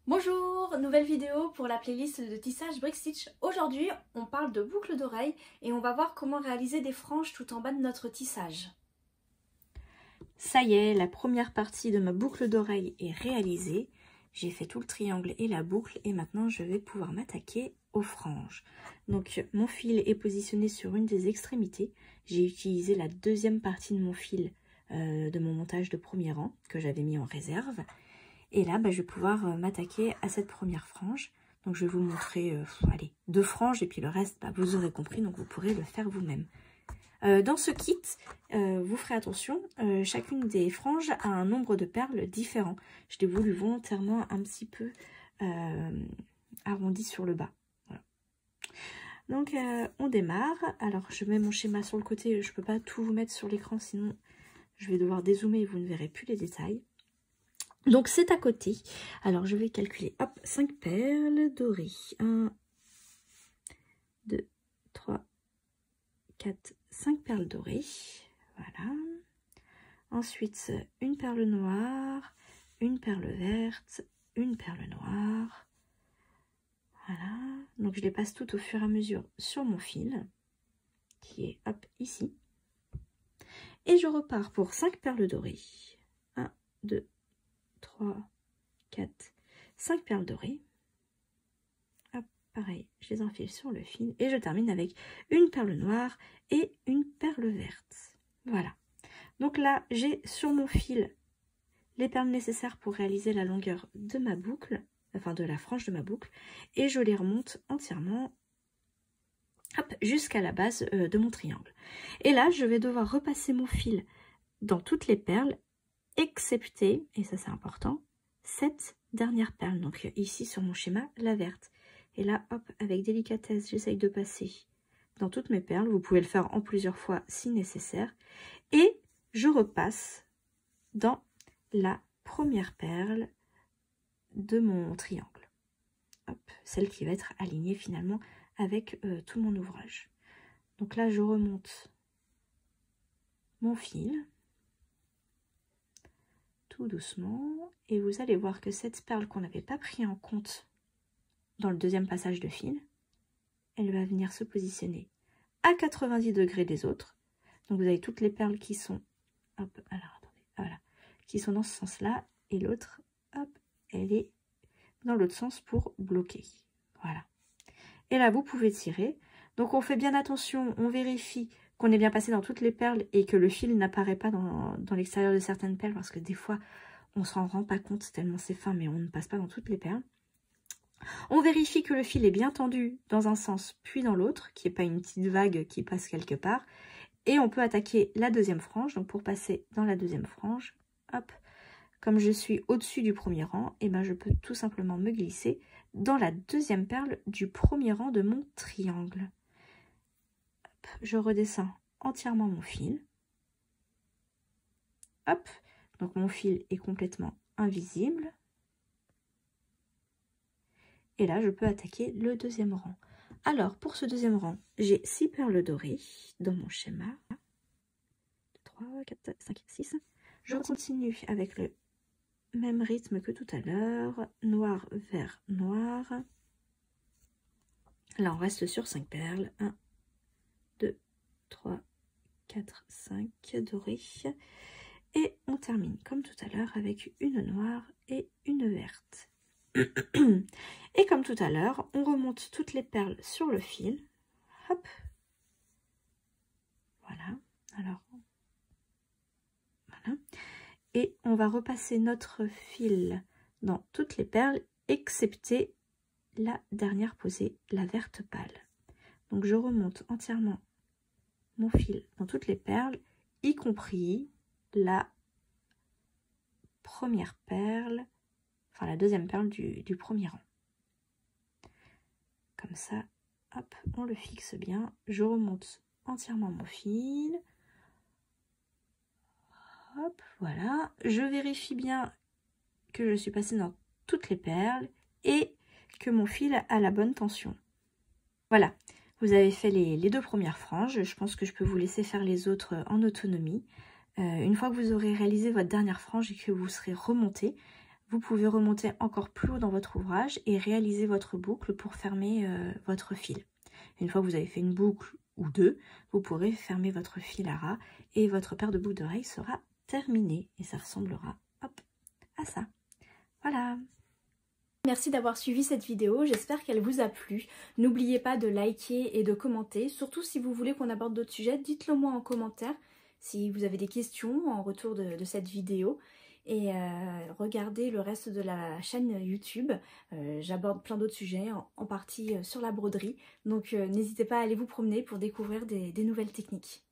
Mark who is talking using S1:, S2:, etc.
S1: Bonjour, nouvelle vidéo pour la playlist de tissage Brick Stitch. Aujourd'hui, on parle de boucles d'oreilles et on va voir comment réaliser des franges tout en bas de notre tissage. Ça y est, la première partie de ma boucle d'oreille est réalisée. J'ai fait tout le triangle et la boucle et maintenant je vais pouvoir m'attaquer aux franges. Donc mon fil est positionné sur une des extrémités. J'ai utilisé la deuxième partie de mon fil de mon montage de premier rang que j'avais mis en réserve. Et là, je vais pouvoir m'attaquer à cette première frange. Donc, je vais vous montrer, allez, 2 franges et puis le reste, vous aurez compris, donc vous pourrez le faire vous-même. Dans ce kit, vous ferez attention, chacune des franges a un nombre de perles différent. Je l'ai voulu volontairement un petit peu arrondi sur le bas. Voilà. Donc, on démarre. Alors, je mets mon schéma sur le côté. Je ne peux pas tout vous mettre sur l'écran, sinon je vais devoir dézoomer et vous ne verrez plus les détails. Donc c'est à côté. Alors je vais calculer, hop, 5 perles dorées. 1, 2, 3, 4, 5 perles dorées. Voilà. Ensuite, une perle noire, une perle verte, une perle noire. Voilà. Donc je les passe toutes au fur et à mesure sur mon fil, qui est, hop, ici. Et je repars pour 5 perles dorées. 1, 2, 3, 4, 5 perles dorées. Hop, pareil, je les enfile sur le fil et je termine avec une perle noire et une perle verte. Voilà. Donc là, j'ai sur mon fil les perles nécessaires pour réaliser la longueur de ma boucle, enfin de la frange de ma boucle, et je les remonte entièrement jusqu'à la base de mon triangle. Et là, je vais devoir repasser mon fil dans toutes les perles excepté, et ça c'est important, cette dernière perle. Donc ici sur mon schéma, la verte. Et là, hop, avec délicatesse, j'essaye de passer dans toutes mes perles. Vous pouvez le faire en plusieurs fois si nécessaire. Et je repasse dans la première perle de mon triangle. Hop, celle qui va être alignée finalement avec tout mon ouvrage. Donc là, je remonte mon fil tout doucement, et vous allez voir que cette perle qu'on n'avait pas pris en compte dans le deuxième passage de fil, elle va venir se positionner à 90 degrés des autres. Donc vous avez toutes les perles qui sont, hop, alors attendez, voilà, qui sont dans ce sens-là, et l'autre, hop, elle est dans l'autre sens pour bloquer. Voilà. Et là, vous pouvez tirer. Donc on fait bien attention, on vérifie qu'on est bien passé dans toutes les perles et que le fil n'apparaît pas dans l'extérieur de certaines perles, parce que des fois on ne s'en rend pas compte tellement c'est fin, mais on ne passe pas dans toutes les perles. On vérifie que le fil est bien tendu dans un sens puis dans l'autre, qu'il n'y ait pas une petite vague qui passe quelque part, et on peut attaquer la deuxième frange. Donc pour passer dans la deuxième frange, hop, comme je suis au-dessus du premier rang, et je peux tout simplement me glisser dans la deuxième perle du premier rang de mon triangle. Je redescends entièrement mon fil. Hop, donc mon fil est complètement invisible. Et là, je peux attaquer le deuxième rang. Alors, pour ce deuxième rang, j'ai 6 perles dorées dans mon schéma. 3, 4, 5, 6. Je continue avec le même rythme que tout à l'heure. Noir, vert, noir. Là, on reste sur 5 perles. 1, 2, 3, 4, 5 dorées. Et on termine comme tout à l'heure avec une noire et une verte. Et comme tout à l'heure, on remonte toutes les perles sur le fil. Hop. Voilà. Alors, voilà. Et on va repasser notre fil dans toutes les perles, excepté la dernière posée, la verte pâle. Donc je remonte entièrement mon fil dans toutes les perles, y compris la première perle, enfin la deuxième perle du premier rang. Comme ça, hop, on le fixe bien. Je remonte entièrement mon fil. Hop, voilà. Je vérifie bien que je suis passée dans toutes les perles et que mon fil a la bonne tension. Voilà, vous avez fait les 2 premières franges. Je pense que je peux vous laisser faire les autres en autonomie. Une fois que vous aurez réalisé votre dernière frange et que vous serez remonté, vous pouvez remonter encore plus haut dans votre ouvrage et réaliser votre boucle pour fermer votre fil. Une fois que vous avez fait une boucle ou deux, vous pourrez fermer votre fil à ras et votre paire de boucles d'oreilles sera terminée et ça ressemblera hop, à ça. Voilà.
S2: Merci d'avoir suivi cette vidéo, j'espère qu'elle vous a plu. N'oubliez pas de liker et de commenter, surtout si vous voulez qu'on aborde d'autres sujets, dites-le moi en commentaire si vous avez des questions en retour de cette vidéo. Et regardez le reste de la chaîne YouTube, j'aborde plein d'autres sujets, en partie sur la broderie, donc n'hésitez pas à aller vous promener pour découvrir des nouvelles techniques.